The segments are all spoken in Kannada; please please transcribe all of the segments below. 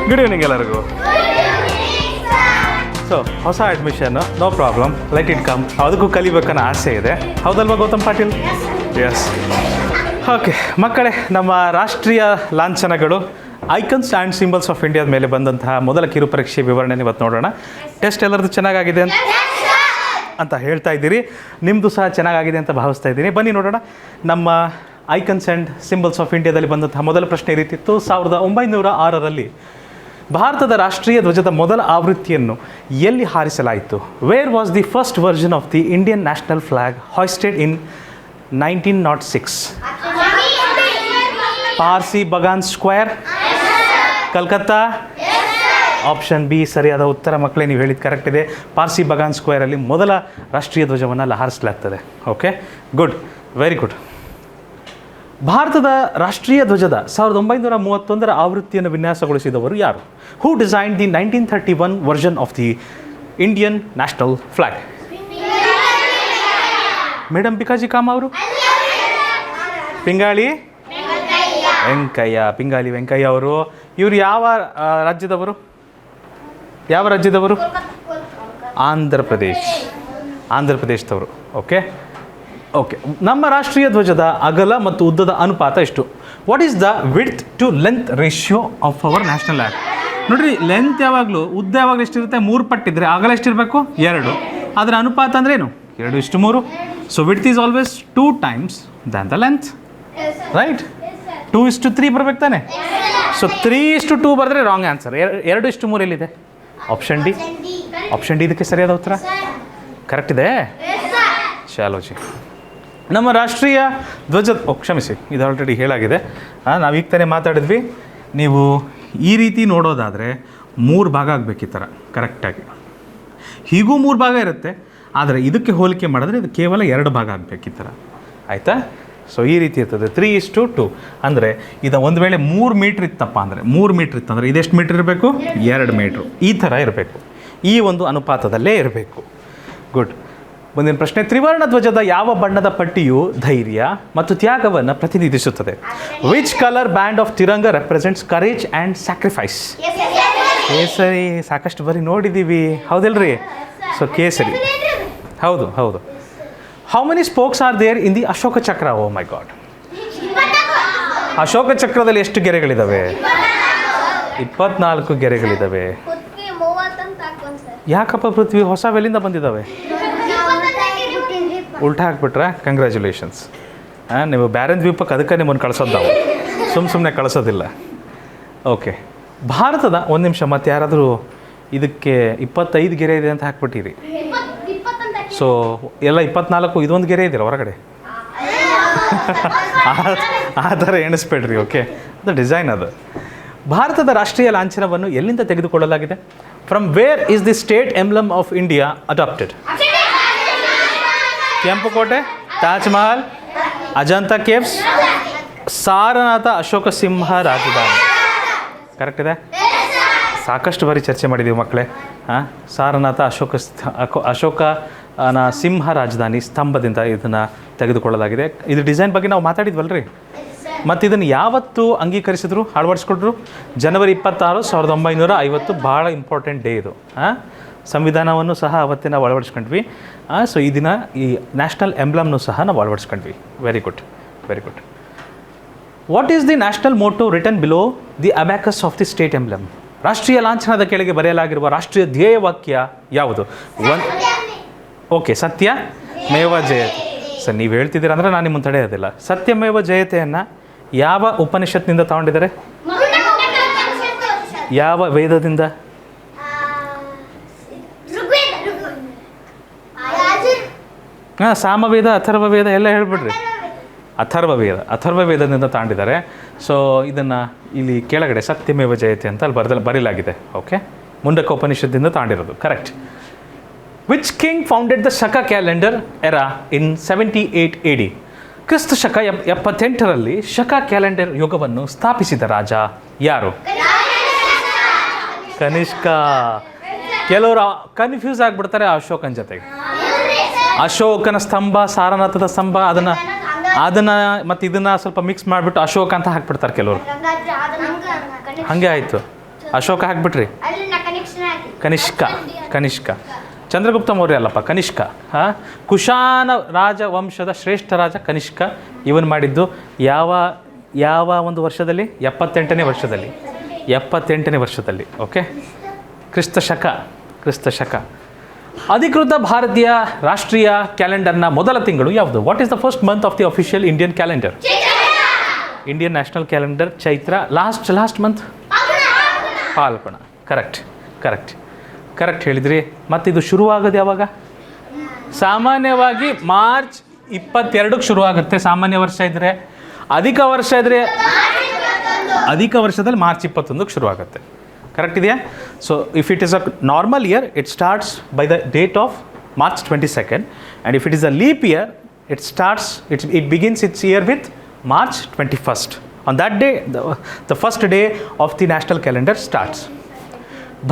ಗುಡ್ ಈವ್ನಿಂಗ್ ಎಲ್ಲರಿಗೂ. ಸೊ ಹೊಸ admission, no problem, let it come. ಅದಕ್ಕೂ ಕಲಿಬೇಕನ್ನೋ ಆಸೆ ಇದೆ, ಹೌದಲ್ವಾ ಗೌತಮ್ ಪಾಟೀಲ್? ಎಸ್. ಓಕೆ ಮಕ್ಕಳೇ, ನಮ್ಮ ರಾಷ್ಟ್ರೀಯ ಲಾಂಛನಗಳು ಐಕನ್ಸ್ ಆ್ಯಂಡ್ ಸಿಂಬಲ್ಸ್ ಆಫ್ ಇಂಡಿಯಾದ ಮೇಲೆ ಬಂದಂತಹ ಮೊದಲ ಕಿರು ಪರೀಕ್ಷೆ ವಿವರಣೆ ಇವತ್ತು ನೋಡೋಣ. ಟೆಸ್ಟ್ ಎಲ್ಲರದ್ದು ಚೆನ್ನಾಗಿದೆ ಅಂತ ಹೇಳ್ತಾ ಇದ್ದೀರಿ, ನಿಮ್ಮದು ಸಹ ಚೆನ್ನಾಗಿದೆ ಅಂತ ಭಾವಿಸ್ತಾ ಇದ್ದೀನಿ. ಬನ್ನಿ ನೋಡೋಣ. ನಮ್ಮ ಐಕನ್ಸ್ ಆ್ಯಂಡ್ ಸಿಂಬಲ್ಸ್ ಆಫ್ ಇಂಡಿಯಾದಲ್ಲಿ ಬಂದಂತಹ ಮೊದಲ ಪ್ರಶ್ನೆ ಈ ರೀತಿತ್ತು. 1906ರಲ್ಲಿ ಭಾರತದ ರಾಷ್ಟ್ರೀಯ ಧ್ವಜದ ಮೊದಲ ಆವೃತ್ತಿಯನ್ನು ಎಲ್ಲಿ ಹಾರಿಸಲಾಯಿತು? Where was the first version of the Indian national flag hoisted in 1906? Parsi Bagan square, Calcutta? Option B ಸರಿಯಾದ ಉತ್ತರ ಮಕ್ಕಳೇ, ನೀವು ಹೇಳಿದ್ದು ಕರೆಕ್ಟ್ ಇದೆ. ಪಾರ್ಸಿ ಬಗಾನ್ ಸ್ಕ್ವೇರಲ್ಲಿ ಮೊದಲ ರಾಷ್ಟ್ರೀಯ ಧ್ವಜವನ್ನು ಹಾರಿಸಲಾಗ್ತದೆ. Okay, good, very good. ಭಾರತದ ರಾಷ್ಟ್ರೀಯ ಧ್ವಜದ 1931ರ ಆವೃತ್ತಿಯನ್ನು ವಿನ್ಯಾಸಗೊಳಿಸಿದವರು ಯಾರು? Who design the 1931 version of the Indian national flag? Madam Bhikaji Kama ಅವರು? ಪಿಂಗಾಳಿ ವೆಂಕಯ್ಯ ಅವರು. ಇವರು ಯಾವ ರಾಜ್ಯದವರು? ಆಂಧ್ರ ಪ್ರದೇಶದವರು. ಓಕೆ. ನಮ್ಮ ರಾಷ್ಟ್ರೀಯ ಧ್ವಜದ ಅಗಲ ಮತ್ತು ಉದ್ದದ ಅನುಪಾತ ಎಷ್ಟು? What is the width to length ratio of our national flag? ನೋಡಿರಿ, ಲೆಂತ್ ಯಾವಾಗಲೂ, ಉದ್ದ ಯಾವಾಗಲೂ ಎಷ್ಟಿರುತ್ತೆ? 3 ಪಟ್ಟಿದ್ರೆ ಅಗಲ ಎಷ್ಟಿರಬೇಕು? 2. ಅದರ ಅನುಪಾತ ಅಂದರೆ ಏನು? 2:3. So width is always 2 times than the length, right? 2:3 ಬರ್ಬೇಕು ತಾನೆ? ಸೊ 3:2 ಬರೆದ್ರೆ ರಾಂಗ್ ಆನ್ಸರ್. 2:3 ಎಲ್ಲಿದೆ? ಆಪ್ಷನ್ ಡಿ ಇದಕ್ಕೆ ಸರಿಯಾದ ಉತ್ತರ. ಕರೆಕ್ಟ್ ಇದೆ? ಚಾಲೋಜಿ. ನಮ್ಮ ರಾಷ್ಟ್ರೀಯ ಧ್ವಜದ ಕ್ಷಮಿಸಿ, ಇದು ಆಲ್ರೆಡಿ ಹೇಳಾಗಿದೆ. ನಾವು ಈಗ ತಾನೇ ಮಾತಾಡಿದ್ವಿ. ನೀವು ಈ ರೀತಿ ನೋಡೋದಾದರೆ 3 ಭಾಗ ಆಗಬೇಕು ಈ ಥರ ಕರೆಕ್ಟಾಗಿ. ಹೀಗೂ 3 ಭಾಗ ಇರುತ್ತೆ, ಆದರೆ ಇದಕ್ಕೆ ಹೋಲಿಕೆ ಮಾಡಿದ್ರೆ ಇದು ಕೇವಲ 2 ಭಾಗ ಆಗಬೇಕು ಈ ಥರ, ಆಯಿತಾ? ಸೊ ಈ ರೀತಿ ಇರ್ತದೆ 3:2. ಅಂದರೆ ಇದು ಒಂದು ವೇಳೆ 3 ಮೀಟ್ರ್ ಇತ್ತಪ್ಪ ಅಂದರೆ, 3 ಮೀಟ್ರ್ ಇತ್ತಂದರೆ ಇದೆಷ್ಟು ಮೀಟ್ರ್ ಇರಬೇಕು? 2 ಮೀಟ್ರು. ಈ ಥರ ಇರಬೇಕು, ಈ ಒಂದು ಅನುಪಾತದಲ್ಲೇ ಇರಬೇಕು. ಗುಡ್. ಮುಂದಿನ ಪ್ರಶ್ನೆ, ತ್ರಿವರ್ಣ ಧ್ವಜದ ಯಾವ ಬಣ್ಣದ ಪಟ್ಟಿಯು ಧೈರ್ಯ ಮತ್ತು ತ್ಯಾಗವನ್ನು ಪ್ರತಿನಿಧಿಸುತ್ತದೆ? Which colour band of Tiranga represents courage and sacrifice? ಕೇಸರಿ. ಸಾಕಷ್ಟು ಬರೀ ನೋಡಿದ್ದೀವಿ, ಹೌದಿಲ್ರಿ? ಸೊ ಕೇಸರಿ, ಹೌದು. How many spokes are there in the Ashoka Chakra? Oh my god, Ashoka ಚಕ್ರದಲ್ಲಿ ಎಷ್ಟು ಗೆರೆಗಳಿದ್ದಾವೆ? 24 ಗೆರೆಗಳಿದ್ದಾವೆ. ಯಾಕಪ್ಪ ಪೃಥ್ವಿ, ಹೊಸವೆಲ್ಲಿಂದ ಬಂದಿದ್ದಾವೆ? ಉಲ್ಟಾ ಹಾಕ್ಬಿಟ್ರೆ ಕಂಗ್ರ್ಯಾಚುಲೇಷನ್ಸ್. ನೀವು ಬ್ಯಾರನ್ ದ್ವೀಪಕ್ಕೆ ಅದಕ್ಕೆ ನಿಮ್ಮನ್ನು ಕಳಿಸೋದು, ನಾವು ಸುಮ್ಮನೆ ಕಳಿಸೋದಿಲ್ಲ. ಓಕೆ, ಭಾರತದ ಒಂದು ನಿಮಿಷ, ಮತ್ತೆ ಯಾರಾದರೂ ಇದಕ್ಕೆ 25 ಗೆರೆ ಇದೆ ಅಂತ ಹಾಕ್ಬಿಟ್ಟಿರಿ. ಸೊ ಎಲ್ಲ 24, ಇದೊಂದು ಗೆರೆ ಇದೆಯಲ್ಲ ಹೊರಗಡೆ, ಆ ಥರ ಎಣಿಸ್ಬೇಡ್ರಿ. ಓಕೆ, ಅದು ಡಿಸೈನ್. ಅದು ಭಾರತದ ರಾಷ್ಟ್ರೀಯ ಲಾಂಛನವನ್ನು ಎಲ್ಲಿಂದ ತೆಗೆದುಕೊಳ್ಳಲಾಗಿದೆ? From where is the state emblem of India adopted? Kempukote, Taj Mahal, Ajanta caves, Sarnath Ashoka ಸಿಂಹ ರಾಜಧಾನಿ? ಕರೆಕ್ಟ್ ಇದೆ. ಸಾಕಷ್ಟು ಬಾರಿ ಚರ್ಚೆ ಮಾಡಿದ್ದೀವಿ ಮಕ್ಕಳೇ. ಸಾರನಾಥ ಅಶೋಕನ ಸಿಂಹ ರಾಜಧಾನಿ ಸ್ತಂಭದಿಂದ ಇದನ್ನು ತೆಗೆದುಕೊಳ್ಳಲಾಗಿದೆ. ಇದು ಡಿಸೈನ್ ಬಗ್ಗೆ ನಾವು ಮಾತಾಡಿದ್ವಲ್ರಿ. ಮತ್ತು ಇದನ್ನು ಯಾವತ್ತು ಅಂಗೀಕರಿಸಿದ್ರು, ಅಳವಡಿಸ್ಕೊಟ್ರು? ಜನವರಿ 26, 1950. ಭಾಳ ಇಂಪಾರ್ಟೆಂಟ್ ಡೇ ಇದು. ಸಂವಿಧಾನವನ್ನು ಸಹ ಅವತ್ತೇ ನಾವು ಅಳವಡಿಸ್ಕೊಂಡ್ವಿ. ಸೊ ಈ ದಿನ ಈ ನ್ಯಾಷನಲ್ ಎಂಬ್ಲಮ್ನು ಸಹ ನಾವು ಅಳವಡಿಸ್ಕೊಂಡ್ವಿ. Very good. What is the national motto written below the abacus of the state emblem? ರಾಷ್ಟ್ರೀಯ ಲಾಂಛನದ ಕೆಳಗೆ ಬರೆಯಲಾಗಿರುವ ರಾಷ್ಟ್ರೀಯ ಧ್ಯೇಯವಾಕ್ಯ ಯಾವುದು? ಓಕೆ, ಸತ್ಯ ಮೇವ ಜಯತೆ. ಸರ್, ನೀವು ಹೇಳ್ತಿದ್ದೀರ ಅಂದರೆ ನಾನು ನಿಮ್ಮನ್ನು ತಡೆಯೋದಿಲ್ಲ. ಸತ್ಯಮೇವ ಜಯತೆಯನ್ನು ಯಾವ ಉಪನಿಷತ್ನಿಂದ ತಗೊಂಡಿದ್ದಾರೆ? ಯಾವ ವೇದದಿಂದ? ಸಾಮವೇದ, ಅಥರ್ವವೇದ ಎಲ್ಲ ಹೇಳ್ಬಿಡ್ರಿ. ಅಥರ್ವವೇದದಿಂದ ತಾಂಡಿದ್ದಾರೆ. ಸೊ ಇದನ್ನು ಇಲ್ಲಿ ಕೆಳಗಡೆ ಸತ್ಯಮೇವ ಜಯತೆ ಅಂತ ಅಲ್ಲಿ ಬರೀಲಾಗಿದೆ. ಓಕೆ, ಮುಂಡಕ ಉಪನಿಷತ್ತಿಂದ ತಾಂಡಿರೋದು. Correct. Which king founded the Shaka calendar era in 78 AD? ಕ್ರಿಸ್ತ ಶಕ 78ರಲ್ಲಿ ಶಕ ಕ್ಯಾಲೆಂಡರ್ ಯುಗವನ್ನು ಸ್ಥಾಪಿಸಿದ ರಾಜ ಯಾರು? ಕನಿಷ್ಕ. ಕೆಲವರು ಕನ್ಫ್ಯೂಸ್ ಆಗಿಬಿಡ್ತಾರೆ ಅಶೋಕನ ಜೊತೆಗೆ. ಅಶೋಕನ ಸ್ತಂಭ, ಸಾರನಾಥದ ಸ್ತಂಭ, ಅದನ್ನು ಅದನ್ನು ಮತ್ತು ಇದನ್ನು ಸ್ವಲ್ಪ ಮಿಕ್ಸ್ ಮಾಡಿಬಿಟ್ಟು ಅಶೋಕ ಅಂತ ಹಾಕ್ಬಿಡ್ತಾರೆ ಕೆಲವರು. ಹಾಗೆ ಆಯಿತು, ಅಶೋಕ ಹಾಕ್ಬಿಟ್ರಿ. ಕನಿಷ್ಕ, ಕನಿಷ್ಕ, ಚಂದ್ರಗುಪ್ತ ಮೌರ್ಯ ಅಲ್ಲಪ್ಪ, ಕನಿಷ್ಕ. ಹಾಂ, ಕುಶಾನ ರಾಜವಂಶದ ಶ್ರೇಷ್ಠ ರಾಜ ಕನಿಷ್ಕ. ಇವನು ಮಾಡಿದ್ದು ಯಾವ ಒಂದು ವರ್ಷದಲ್ಲಿ? 78ನೇ ವರ್ಷದಲ್ಲಿ. 78ನೇ ವರ್ಷದಲ್ಲಿ. ಓಕೆ, ಕ್ರಿಸ್ತ ಶಕ. ಅಧಿಕೃತ ಭಾರತೀಯ ರಾಷ್ಟ್ರೀಯ ಕ್ಯಾಲೆಂಡರ್ನ ಮೊದಲ ತಿಂಗಳು ಯಾವುದು? What is the first month of the official Indian calendar? Indian national calendar Chaitra. Last month Phalguna. Correct ಹೇಳಿದ್ರಿ. ಮತ್ತು ಇದು ಶುರುವಾಗೋದು ಯಾವಾಗ? ಸಾಮಾನ್ಯವಾಗಿ ಮಾರ್ಚ್ 22ಕ್ಕೆ ಶುರುವಾಗುತ್ತೆ ಸಾಮಾನ್ಯ ವರ್ಷ ಇದ್ದರೆ. ಅಧಿಕ ವರ್ಷದಲ್ಲಿ ಮಾರ್ಚ್ 21ಕ್ಕೆ ಶುರುವಾಗುತ್ತೆ. ಕರೆಕ್ಟ್ ಇದೆಯಾ? So if it is a normal year it starts by the date of March 22nd, and if it is a leap year it begins its year with March 21st. On that day the first day of the national calendar starts.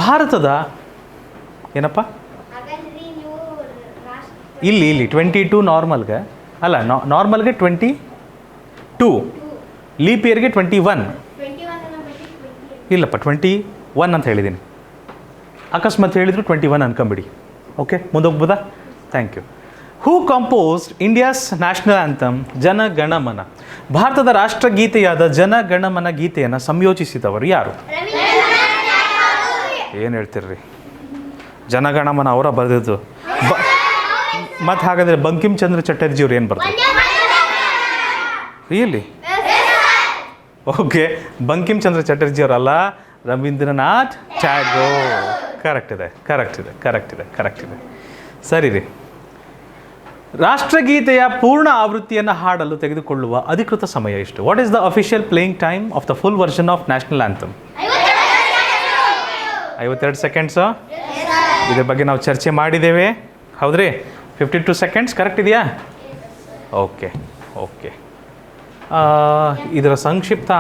ಭಾರತದ ಏನಪ್ಪ ಇಲ್ಲಿ 22 ನಾರ್ಮಲ್ಗೆ ಅಲ್ಲ, ನಾರ್ಮಲ್ಗೆ 22, ಲೀಪ್ ಇಯರ್ಗೆ 21. ಇಲ್ಲಪ್ಪ 21 ಅಂತ ಹೇಳಿದ್ದೀನಿ. ಅಕಸ್ಮಾತ್ ಹೇಳಿದ್ರು 21 ಅನ್ಕೊಂಬಿಡಿ. ಓಕೆ, ಮುಂದೋಗ್ಬೋದಾ? Thank you. Who composed India's national anthem Jana Gana Mana? ಭಾರತದ ರಾಷ್ಟ್ರಗೀತೆಯಾದ ಜನಗಣಮನ ಗೀತೆಯನ್ನು ಸಂಯೋಜಿಸಿದವರು ಯಾರು? ಏನು ಹೇಳ್ತಿರ್ರಿ, ಜನಗಣಮನ ಅವರ ಬರೆದಿದ್ದು. ಮತ್ತು ಹಾಗಾದರೆ ಬಂಕಿಮ್ ಚಂದ್ರ ಚಟರ್ಜಿಯವ್ರು ಏನು ಬರ್ತಾರೆ? Really? Okay, Bankim Chandra ಚಟರ್ಜಿಯವರಲ್ಲ, Ravindranath Tagore. Correct ಇದೆ. ಸರಿ ರೀ. ರಾಷ್ಟ್ರಗೀತೆಯ ಪೂರ್ಣ ಆವೃತ್ತಿಯನ್ನು ಹಾಡಲು ತೆಗೆದುಕೊಳ್ಳುವ ಅಧಿಕೃತ ಸಮಯ ಎಷ್ಟು? What is the official playing time of the full version of national anthem? 52 seconds. ಇದ್ರ ಬಗ್ಗೆ ನಾವು ಚರ್ಚೆ ಮಾಡಿದ್ದೇವೆ, ಹೌದ್ರಿ? 52 ಸೆಕೆಂಡ್ಸ್ ಕರೆಕ್ಟ್ ಇದೆಯಾ? ಓಕೆ. ಇದರ ಸಂಕ್ಷಿಪ್ತ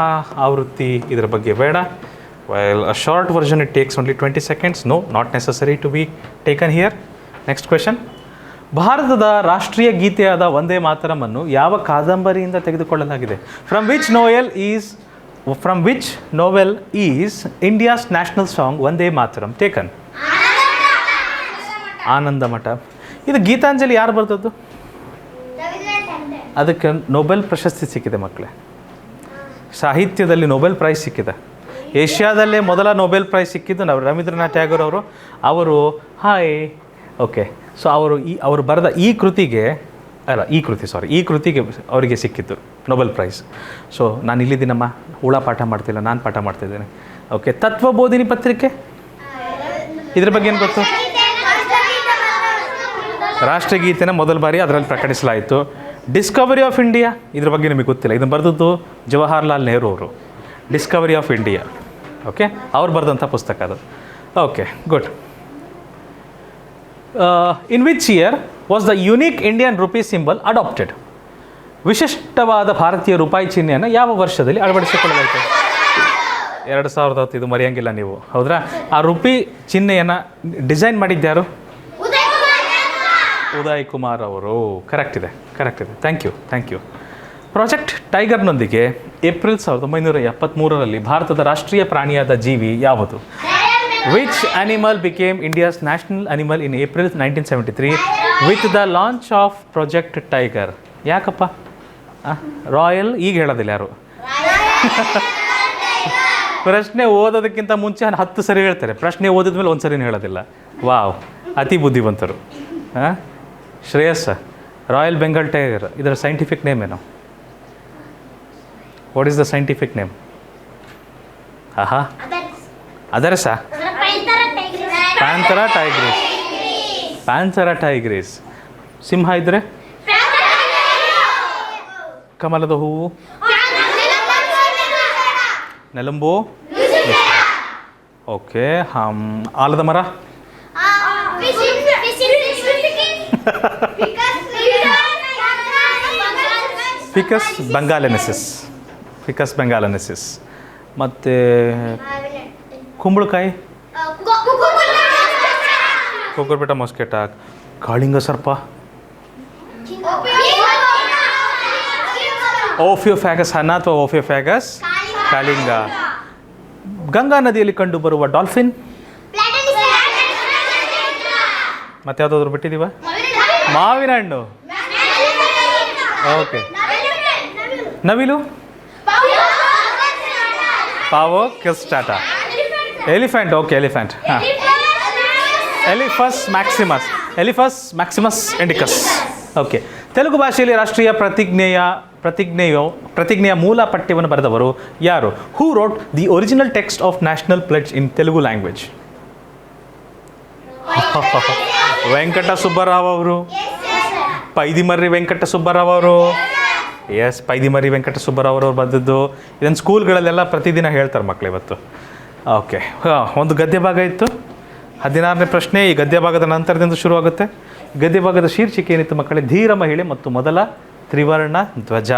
ಆವೃತ್ತಿ ಇದರ ಬಗ್ಗೆ ಬೇಡ. While a short version it takes only 20 seconds. No, not necessary to be taken here. Next question. ಭಾರತದ ರಾಷ್ಟ್ರೀಯ ಗೀತೆಯಾದ ವಂದೇ ಮಾತರಮನ್ನು ಯಾವ ಕಾದಂಬರಿಯಿಂದ ತೆಗೆದುಕೊಳ್ಳಲಾಗಿದೆ? From which novel is India's national song Vande Mataram taken? ಆನಂದ ಮಠ. ಇದು ಗೀತಾಂಜಲಿ ಯಾರು ಬರೆದದ್ದು? ಅದಕ್ಕೆ ನೊಬೆಲ್ ಪ್ರಶಸ್ತಿ ಸಿಕ್ಕಿದೆ ಮಕ್ಕಳೇ. ಸಾಹಿತ್ಯದಲ್ಲಿ ನೊಬೆಲ್ ಪ್ರೈಸ್ ಸಿಕ್ಕಿದೆ. ಏಷ್ಯಾದಲ್ಲೇ ಮೊದಲ ನೊಬೆಲ್ ಪ್ರೈಸ್ ಸಿಕ್ಕಿದ್ದು ನಾವು ರವೀಂದ್ರನಾಥ್ ಟ್ಯಾಗೋರ್ ಅವರು. ಓಕೆ. ಸೊ ಅವರು ಬರೆದ ಈ ಕೃತಿಗೆ ಅವರಿಗೆ ಸಿಕ್ಕಿತ್ತು ನೊಬೆಲ್ ಪ್ರೈಸ್. ಸೊ ನಾನು ಇಲ್ಲಿದ್ದೀನಮ್ಮ, ಹುಳ ಪಾಠ ಮಾಡ್ತಿಲ್ಲ, ನಾನು ಪಾಠ ಮಾಡ್ತಿದ್ದೇನೆ. ಓಕೆ. ತತ್ವಬೋಧಿನಿ ಪತ್ರಿಕೆ, ಇದ್ರ ಬಗ್ಗೆ ಏನು ಗೊತ್ತು? ರಾಷ್ಟ್ರಗೀತೆನ ಮೊದಲ ಬಾರಿ ಅದರಲ್ಲಿ ಪ್ರಕಟಿಸಲಾಯಿತು. ಡಿಸ್ಕವರಿ ಆಫ್ ಇಂಡಿಯಾ, ಇದ್ರ ಬಗ್ಗೆ ನಿಮಗೆ ಗೊತ್ತಿಲ್ಲ. ಇದನ್ನು ಬರೆದದ್ದು ಜವಾಹರ್ಲಾಲ್ ನೆಹರು ಅವರು. ಡಿಸ್ಕವರಿ ಆಫ್ ಇಂಡಿಯಾ, ಓಕೆ, ಅವ್ರು ಬರೆದಂಥ ಪುಸ್ತಕ ಅದು. Okay, good. In which year was the unique Indian rupee symbol adopted? ವಿಶಿಷ್ಟವಾದ ಭಾರತೀಯ ರೂಪಾಯಿ ಚಿಹ್ನೆಯನ್ನು ಯಾವ ವರ್ಷದಲ್ಲಿ ಅಳವಡಿಸಿಕೊಳ್ಳಲಾಯಿತು? 2010. ಇದು ಮರೆಯಂಗಿಲ್ಲ ನೀವು, ಹೌದ್ರಾ? ಆ ರುಪಿ ಚಿಹ್ನೆಯನ್ನು ಡಿಸೈನ್ ಮಾಡಿದ್ದ್ಯಾರು? ಉದಯ್ ಕುಮಾರ್ ಅವರು. ಕರೆಕ್ಟ್ ಇದೆ. Thank you. ಪ್ರಾಜೆಕ್ಟ್ ಟೈಗರ್ನೊಂದಿಗೆ ಏಪ್ರಿಲ್ 1973ರಲ್ಲಿ ಭಾರತದ ರಾಷ್ಟ್ರೀಯ ಪ್ರಾಣಿಯಾದ ಜೀವಿ ಯಾವುದು? Which animal became India's national animal in April 1973 with the launch of project tiger? ಯಾಕಪ್ಪ ರಾಯಲ್? ಈಗ ಹೇಳೋದಿಲ್ಲ ಯಾರು. ಪ್ರಶ್ನೆ ಓದೋದಕ್ಕಿಂತ ಮುಂಚೆ 10 ಸರಿ ಹೇಳ್ತಾರೆ, ಪ್ರಶ್ನೆ ಓದಿದ ಮೇಲೆ 1 ಸರಿನೂ ಹೇಳೋದಿಲ್ಲ. ವಾವ್, ಅತಿ ಬುದ್ಧಿವಂತರು. ಶ್ರೇಯಸ್, ರಾಯಲ್ ಬೆಂಗಾಲ್ ಟೈಗರ್ ಇದರ ಸೈಂಟಿಫಿಕ್ ನೇಮ್ ಏನು? What is the scientific name? ಅದರಸ ಪ್ಯಾಂಥರಾ ಟೈಗ್ರಿಸ್. ಸಿಂಹ ಇದ್ರೆ ಕಮಲದ ಹೂವು, ನೆಲಂಬು. ಓಕೆ. ಆಲದ ಮರ, ಫಿಕಸ್ ಬೆಂಗಾಲೆನೆಸಿಸ್. ಮತ್ತು ಕುಂಬಳಕಾಯಿ, ಕುಕ್ಕುರ್ಬಿಟ ಮೊಸ್ಕೆಟ. ಕಾಳಿಂಗ ಸರ್ಪ, ಓಫಿಯೋಫ್ಯಾಗಸ್ ಹನ್ನ ಅಥವಾ ಓಫಿಯೋಫ್ಯಾಗಸ್ ಕಾಳಿಂಗ. ಗಂಗಾ ನದಿಯಲ್ಲಿ ಕಂಡುಬರುವ ಡಾಲ್ಫಿನ್. ಮತ್ತೆ ಯಾವುದಾದ್ರು ಬಿಟ್ಟಿದ್ದೀವ? ಮಾವಿನ ಹಣ್ಣು. ಓಕೆ. ನವಿಲು. ಪಾವೋ ಕ್ರಿಸ್ಟಾಟಾ. ಎಲಿಫೆಂಟ್. Okay, elephant. ಹಾಂ, ಎಲಿಫಸ್ ಮ್ಯಾಕ್ಸಿಮಸ್ ಇಂಡಿಕಸ್. ಓಕೆ. ತೆಲುಗು ಭಾಷೆಯಲ್ಲಿ ರಾಷ್ಟ್ರೀಯ ಪ್ರತಿಜ್ಞೆಯ ಮೂಲ ಪಠ್ಯವನ್ನು ಬರೆದವರು ಯಾರು? Who wrote the original text of national pledge in Telugu language? Venkata Subbarao ಅವರು. ಪೈದಿಮರ್ರಿ ವೆಂಕಟ ಸುಬ್ಬರಾವ್ ಅವರು. ಎಸ್, ಪೈದಿಮರ್ರಿ ವೆಂಕಟ ಸುಬ್ಬರಾವ್ ಅವರು ಬರೆದದ್ದು. ಇದನ್ನು ಸ್ಕೂಲ್ಗಳಲ್ಲೆಲ್ಲ ಪ್ರತಿದಿನ ಹೇಳ್ತಾರೆ ಮಕ್ಕಳು ಇವತ್ತು. ಓಕೆ. ಒಂದು ಗದ್ಯ ಭಾಗ ಇತ್ತು. 16ನೇ ಪ್ರಶ್ನೆ ಈ ಗದ್ಯ ಭಾಗದ ನಂತರದಿಂದ ಶುರುವಾಗುತ್ತೆ. ಗದ್ಯ ಭಾಗದ ಶೀರ್ಷಿಕೆ ಏನಿತ್ತು ಮಕ್ಕಳೇ? ಧೀರ ಮಹಿಳೆ ಮತ್ತು ಮೊದಲ ತ್ರಿವರ್ಣ ಧ್ವಜ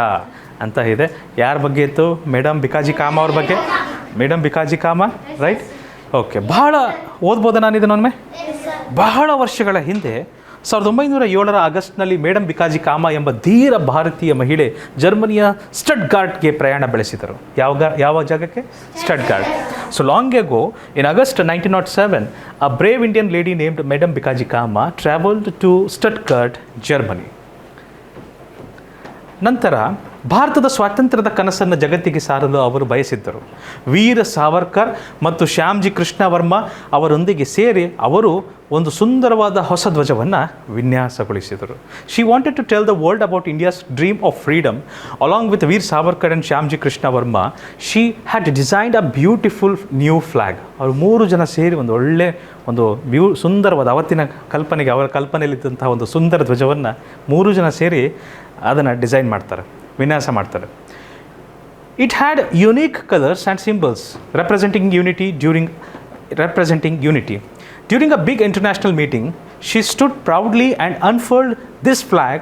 ಅಂತ ಇದೆ. ಯಾರ ಬಗ್ಗೆ ಇತ್ತು? ಮೇಡಮ್ ಬಿಕಾಜಿ ಕಾಮ ಅವ್ರ ಬಗ್ಗೆ. ಮೇಡಮ್ ಬಿಕಾಜಿ ಕಾಮ, ರೈಟ್? ಓಕೆ. ಬಹಳ ಓದ್ಬೋದ ನಾನು ಇದನ್ನೊಮ್ಮೆ? ಬಹಳ ವರ್ಷಗಳ ಹಿಂದೆ 1907 ಆಗಸ್ಟ್ನಲ್ಲಿ ಮೇಡಮ್ ಬಿಕಾಜಿ ಕಾಮ ಎಂಬ ಧೀರ ಭಾರತೀಯ ಮಹಿಳೆ ಜರ್ಮನಿಯ ಸ್ಟಟ್ಗಾರ್ಟ್ಗೆ ಪ್ರಯಾಣ ಬೆಳೆಸಿದರು. ಯಾವ ಜಾಗಕ್ಕೆ? Stuttgart. So long ago in August 1907 a brave Indian lady named Madam Bikaji Kama traveled to Stuttgart, Germany. ನಂತರ ಭಾರತದ ಸ್ವಾತಂತ್ರ್ಯದ ಕನಸನ್ನು ಜಗತ್ತಿಗೆ ಸಾರಲು ಅವರು ಬಯಸಿದ್ದರು. ವೀರ ಸಾವರ್ಕರ್ ಮತ್ತು ಶ್ಯಾಮ್ಜಿ ಕೃಷ್ಣ ವರ್ಮ ಅವರೊಂದಿಗೆ ಸೇರಿ ಅವರು ಒಂದು ಸುಂದರವಾದ ಹೊಸ ಧ್ವಜವನ್ನು ವಿನ್ಯಾಸಗೊಳಿಸಿದರು. She wanted to tell the world about India's dream of freedom along with Veer Savarkar and Shyamji Krishna Varma. She had designed a beautiful new flag. ಅವರು 3 ಜನ ಸೇರಿ ಒಂದು ಸುಂದರವಾದ ಅವರ ಕಲ್ಪನೆಯಲ್ಲಿದ್ದಂತಹ ಒಂದು ಸುಂದರ ಧ್ವಜವನ್ನು 3 ಜನ ಸೇರಿ ಅದನ್ನು ಡಿಸೈನ್ ಮಾಡ್ತಾರೆ, ವಿನ್ಯಾಸ ಮಾಡ್ತಾರೆ. It had unique colours and symbols representing unity. During a big international meeting, she stood proudly and unfurled this flag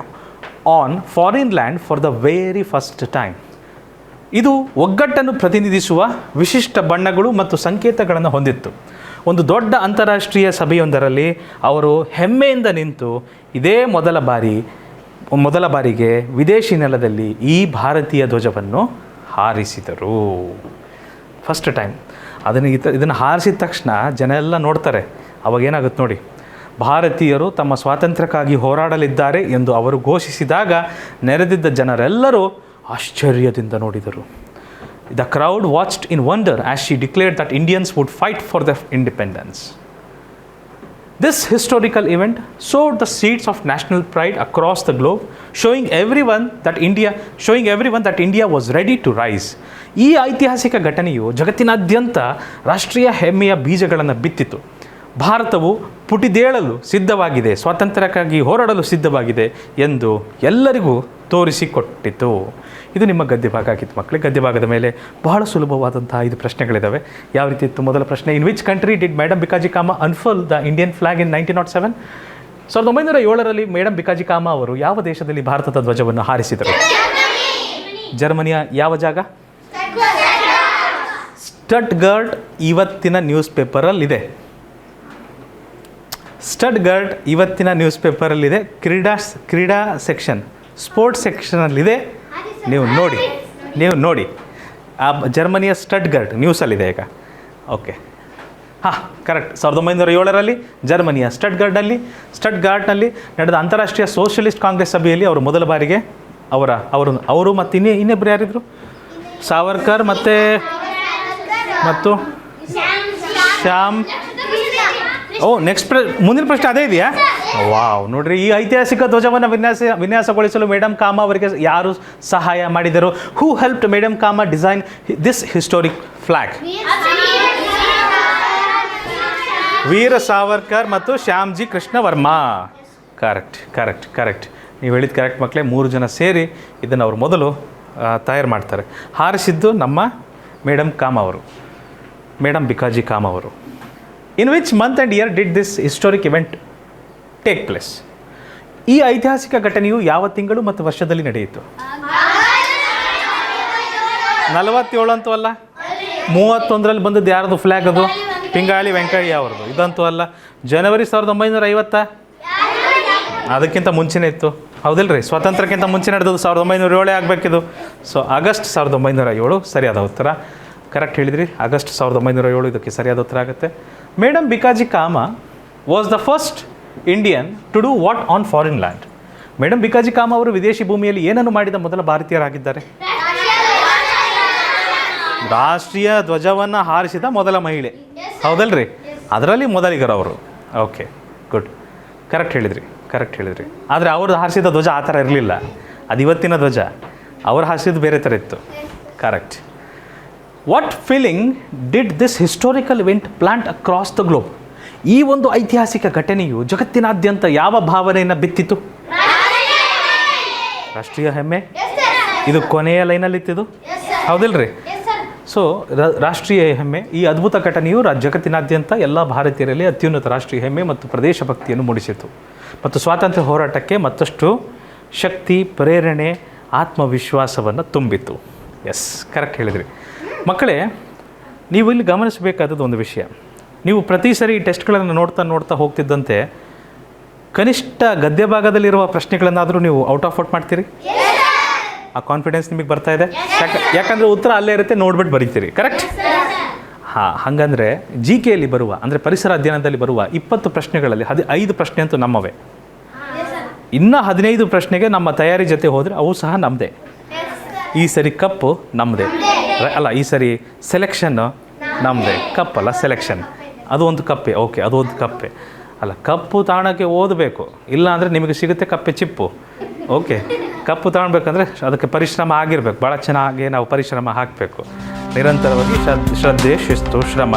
on foreign land for the very first time. ಇದು ಒಗ್ಗಟ್ಟನ್ನು ಪ್ರತಿನಿಧಿಸುವ ವಿಶಿಷ್ಟ ಬಣ್ಣಗಳು ಮತ್ತು ಸಂಕೇತಗಳನ್ನು ಹೊಂದಿತ್ತು. ಒಂದು ದೊಡ್ಡ ಅಂತಾರಾಷ್ಟ್ರೀಯ ಸಭೆಯೊಂದರಲ್ಲಿ ಅವರು ಹೆಮ್ಮೆಯಿಂದ ನಿಂತು ಇದೇ ಮೊದಲ ಬಾರಿಗೆ ವಿದೇಶಿ ನೆಲದಲ್ಲಿ ಈ ಭಾರತೀಯ ಧ್ವಜವನ್ನು ಹಾರಿಸಿದರು. ಫಸ್ಟ್ ಟೈಮ್ ಇದನ್ನು ಹಾರಿಸಿದ ತಕ್ಷಣ ಜನ ಎಲ್ಲ ನೋಡ್ತಾರೆ. ಅವಾಗೇನಾಗುತ್ತೆ ನೋಡಿ, ಭಾರತೀಯರು ತಮ್ಮ ಸ್ವಾತಂತ್ರ್ಯಕ್ಕಾಗಿ ಹೋರಾಡಲಿದ್ದಾರೆ ಎಂದು ಅವರು ಘೋಷಿಸಿದಾಗ ನೆರೆದಿದ್ದ ಜನರೆಲ್ಲರೂ ಆಶ್ಚರ್ಯದಿಂದ ನೋಡಿದರು. The crowd watched in wonder as she declared that Indians would fight for the independence. This historical event sowed the seeds of national pride across the globe, showing everyone that India was ready to rise. ಈ ಐತಿಹಾಸಿಕ ಘಟನೆಯು ಜಗತ್ತಿನಾದ್ಯಂತ ರಾಷ್ಟ್ರೀಯ ಹೆಮ್ಮೆಯ ಬೀಜಗಳನ್ನು ಬಿತ್ತಿತು. ಭಾರತವು ಪುಟಿದೇಳಲು ಸಿದ್ಧವಾಗಿದೆ, ಸ್ವಾತಂತ್ರ್ಯಕ್ಕಾಗಿ ಹೋರಾಡಲು ಸಿದ್ಧವಾಗಿದೆ ಎಂದು ಎಲ್ಲರಿಗೂ ತೋರಿಸಿಕೊಟ್ಟಿತು. ಇದು ನಿಮ್ಮ ಗದ್ಯ ಭಾಗ ಆಗಿತ್ತು ಮಕ್ಕಳೇ. ಗದ್ಯ ಭಾಗದ ಮೇಲೆ ಬಹಳ ಸುಲಭವಾದಂಥ 5 ಪ್ರಶ್ನೆಗಳಿದ್ದಾವೆ. ಯಾವ ರೀತಿ ಇತ್ತು? ಮೊದಲ ಪ್ರಶ್ನೆ, in which country did madam Bhikaji Kama unfurl the Indian flag in 1907? 1907ರಲ್ಲಿ ಮೇಡಮ್ ಬಿಕಾಜಿ ಕಾಮ ಅವರು ಯಾವ ದೇಶದಲ್ಲಿ ಭಾರತದ ಧ್ವಜವನ್ನು ಹಾರಿಸಿದರು? ಜರ್ಮನಿಯ ಯಾವ ಜಾಗ? ಸ್ಟಟ್ಗರ್ಟ್ ಇವತ್ತಿನ ನ್ಯೂಸ್ ಪೇಪರಲ್ಲಿದೆ. ಸ್ಟಟ್ಗರ್ಟ್ ಇವತ್ತಿನ ನ್ಯೂಸ್ ಪೇಪರಲ್ಲಿದೆ. ಕ್ರೀಡಾ ಸೆಕ್ಷನ್, ಸ್ಪೋರ್ಟ್ಸ್ ಸೆಕ್ಷನಲ್ಲಿದೆ. ನೀವು ನೋಡಿ ಆ ಜರ್ಮನಿಯ ಸ್ಟಟ್ಗರ್ಟ್ ನ್ಯೂಸಲ್ಲಿದೆ ಈಗ. ಓಕೆ, ಹಾಂ, ಕರೆಕ್ಟ್. 1907ರಲ್ಲಿ ಜರ್ಮನಿಯ ಸ್ಟಟ್ಗಾರ್ಟ್ನಲ್ಲಿ ನಡೆದ ಅಂತಾರಾಷ್ಟ್ರೀಯ ಸೋಷಿಯಲಿಸ್ಟ್ ಕಾಂಗ್ರೆಸ್ ಸಭೆಯಲ್ಲಿ ಅವರು ಮೊದಲ ಬಾರಿಗೆ ಅವರು ಮತ್ತು ಇನ್ನೊಬ್ಬರು ಯಾರಿದ್ರು? ಸಾವರ್ಕರ್ ಮತ್ತು ಶ್ಯಾಮ್. ಮುಂದಿನ ಪ್ರಶ್ನೆ ಅದೇ ಇದೆಯಾ? ವಾವ್, ನೋಡ್ರಿ, ಈ ಐತಿಹಾಸಿಕ ಧ್ವಜವನ್ನು ವಿನ್ಯಾಸಗೊಳಿಸಲು ಮೇಡಮ್ ಕಾಮ ಅವರಿಗೆ ಯಾರು ಸಹಾಯ ಮಾಡಿದರು? ಹೂ ಹೆಲ್ಪ್ಡ್ ಮೇಡಮ್ ಕಾಮ design this historic flag? Veer Savarkar ಮತ್ತು ಶ್ಯಾಮ್ಜಿ ಕೃಷ್ಣ ವರ್ಮಾ. ಕರೆಕ್ಟ್. ನೀವು ಹೇಳಿದ ಕರೆಕ್ಟ್ ಮಕ್ಕಳೇ. 3 ಜನ ಸೇರಿ ಇದನ್ನು ಅವರು ಮೊದಲು ತಯಾರು ಮಾಡ್ತಾರೆ. ಹಾರಿಸಿದ್ದು ನಮ್ಮ ಮೇಡಮ್ ಬಿಕಾಜಿ ಕಾಮ ಅವರು. In which month and year did this historic event take place? ಈ ಐತಿಹಾಸಿಕ ಘಟನೆಯು ಯಾವ ತಿಂಗಳು ಮತ್ತು ವರ್ಷದಲ್ಲಿ ನಡೆಯಿತು? 47 ಅಂತೂ ಅಲ್ಲ. 31ರಲ್ಲಿ ಬಂದದ್ದು ಯಾರದು ಫ್ಲ್ಯಾಗ್? ಅದು ಪಿಂಗಾಳಿ ವೆಂಕಯ್ಯ ಅವರದು. ಇದಂತೂ ಅಲ್ಲ. ಜನವರಿ 1950? ಅದಕ್ಕಿಂತ ಮುಂಚೆನೇ ಇತ್ತು. ಹೌದಿಲ್ರಿ? ಸ್ವಾತಂತ್ರ್ಯಕ್ಕಿಂತ ಮುಂಚೆ ನಡೆದದ್ದು 1907 ಆಗಬೇಕಿದು. ಸೊ ಆಗಸ್ಟ್ 1907 ಸರಿಯಾದ ಉತ್ತರ. ಕರೆಕ್ಟ್ ಹೇಳಿದ್ರಿ, ಆಗಸ್ಟ್ 1907 ಇದಕ್ಕೆ ಸರಿಯಾದ ಉತ್ತರ ಆಗುತ್ತೆ. Madam Bhikaji Cama was the first Indian to do what on foreign land? Madam Bhikaji ಕಾಮ ಅವರು ವಿದೇಶಿ ಭೂಮಿಯಲ್ಲಿ ಏನನ್ನು ಮಾಡಿದ ಮೊದಲ ಭಾರತೀಯರಾಗಿದ್ದಾರೆ? ರಾಷ್ಟ್ರೀಯ ಧ್ವಜವನ್ನು ಹಾರಿಸಿದ ಮೊದಲ ಮಹಿಳೆ, ಹೌದಲ್ರಿ? ಅದರಲ್ಲಿ ಮೊದಲಿಗರು ಅವರು. ಓಕೆ, ಗುಡ್, ಕರೆಕ್ಟ್ ಹೇಳಿದ್ರಿ. ಆದರೆ ಅವರು ಹಾರಿಸಿದ ಧ್ವಜ ಆ ಥರ ಇರಲಿಲ್ಲ, ಅದು ಇವತ್ತಿನ ಧ್ವಜ. ಅವ್ರು ಹಾರಿಸಿದ್ದು ಬೇರೆ ಥರ ಇತ್ತು. Correct. What feeling did this historical event plant across the globe? ಈ ಒಂದು ಐತಿಹಾಸಿಕ ಘಟನೆಯು ಜಗತ್ತಿನಾದ್ಯಂತ ಯಾವ ಭಾವನೆಯನ್ನು ಬಿತ್ತಿತು? ರಾಷ್ಟ್ರೀಯ ಹೆಮ್ಮೆ. ಇದು ಕೊನೆಯ ಲೈನಲ್ಲಿತ್ತಿದು, ಹೌದಿಲ್ರಿ? ಸೊ ರಾಷ್ಟ್ರೀಯ ಹೆಮ್ಮೆ, ಈ ಅದ್ಭುತ ಘಟನೆಯು ಜಗತ್ತಿನಾದ್ಯಂತ ಎಲ್ಲ ಭಾರತೀಯರಲ್ಲಿ ಅತ್ಯುನ್ನತ ರಾಷ್ಟ್ರೀಯ ಹೆಮ್ಮೆ ಮತ್ತು ಪ್ರದೇಶ ಭಕ್ತಿಯನ್ನು ಮೂಡಿಸಿತು ಮತ್ತು ಸ್ವಾತಂತ್ರ್ಯ ಹೋರಾಟಕ್ಕೆ ಮತ್ತಷ್ಟು ಶಕ್ತಿ, ಪ್ರೇರಣೆ, ಆತ್ಮವಿಶ್ವಾಸವನ್ನು ತುಂಬಿತು. ಎಸ್, ಕರೆಕ್ಟ್ ಹೇಳಿದ್ರಿ. ಮಕ್ಕಳೇ, ನೀವು ಇಲ್ಲಿ ಗಮನಿಸಬೇಕಾದದ್ದು ಒಂದು ವಿಷಯ. ನೀವು ಪ್ರತಿ ಸರಿ ಈ ಟೆಸ್ಟ್ಗಳನ್ನು ನೋಡ್ತಾ ಹೋಗ್ತಿದ್ದಂತೆ ಕನಿಷ್ಠ ಗದ್ಯ ಭಾಗದಲ್ಲಿರುವ ಪ್ರಶ್ನೆಗಳನ್ನಾದರೂ ನೀವು ಔಟ್ ಆಫ್ ಔಟ್ ಮಾಡ್ತೀರಿ. ಆ ಕಾನ್ಫಿಡೆನ್ಸ್ ನಿಮಗೆ ಬರ್ತಾ ಇದೆ. ಯಾಕಂದರೆ ಉತ್ತರ ಅಲ್ಲೇ ಇರುತ್ತೆ, ನೋಡ್ಬಿಟ್ಟು ಬರೀತೀರಿ. ಕರೆಕ್ಟ್? ಹಾಂ, ಹಾಗಂದರೆ ಜಿ ಕೆಯಲ್ಲಿ ಬರುವ, ಅಂದರೆ ಪರಿಸರ ಅಧ್ಯಯನದಲ್ಲಿ ಬರುವ 20 ಪ್ರಶ್ನೆಗಳಲ್ಲಿ 5 ಪ್ರಶ್ನೆ ಅಂತೂ ನಮ್ಮವೇ. ಇನ್ನೂ 15 ಪ್ರಶ್ನೆಗೆ ನಮ್ಮ ತಯಾರಿ ಜೊತೆ ಹೋದರೆ ಅವು ಸಹ ನಮ್ಮದೇ. ಈ ಸರಿ ಕಪ್ಪು ನಮ್ಮದೇ ಅಲ್ಲ, ಈ ಸರಿ ಸೆಲೆಕ್ಷನ್ನು ನಮ್ಮದೇ. ಕಪ್ಪಲ್ಲ, ಸೆಲೆಕ್ಷನ್. ಅದು ಒಂದು ಕಪ್ಪೆ. ಓಕೆ, ಅದು ಒಂದು ಕಪ್ಪೆ ಅಲ್ಲ, ಕಪ್ಪು ತಾಣಕ್ಕೆ ಓದಬೇಕು, ಇಲ್ಲ ಅಂದರೆ ನಿಮಗೆ ಸಿಗುತ್ತೆ ಕಪ್ಪೆ ಚಿಪ್ಪು. ಓಕೆ, ಕಪ್ಪು ತಗೊಳ್ಬೇಕಂದ್ರೆ ಅದಕ್ಕೆ ಪರಿಶ್ರಮ ಆಗಿರಬೇಕು, ಭಾಳ ಚೆನ್ನಾಗಿ ನಾವು ಪರಿಶ್ರಮ ಹಾಕಬೇಕು. ನಿರಂತರವಾಗಿ ಶ್ರದ್ಧೆ, ಶಿಸ್ತು, ಶ್ರಮ,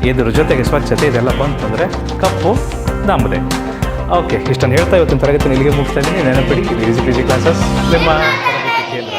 ಇದ್ರ ಜೊತೆಗೆ ಸ್ವಚ್ಛತೆ ಇದೆಲ್ಲ ಬಂತಂದರೆ ಕಪ್ಪು ನಮ್ಮದೇ. ಓಕೆ, ಇಷ್ಟನ್ನು ಹೇಳ್ತಾ ಇವತ್ತಿನ ತರಗತಿ ಇಲ್ಲಿಗೆ ಮುಗಿಸ್ತಾ ಇದ್ದೀನಿ. ನೆನಪಿಡಿ, ಇದು ಈಸಿ ಪಿ ಜಿ ಕ್ಲಾಸಸ್ ನಿಮ್ಮ ತರಗತಿ ಕೇಂದ್ರ.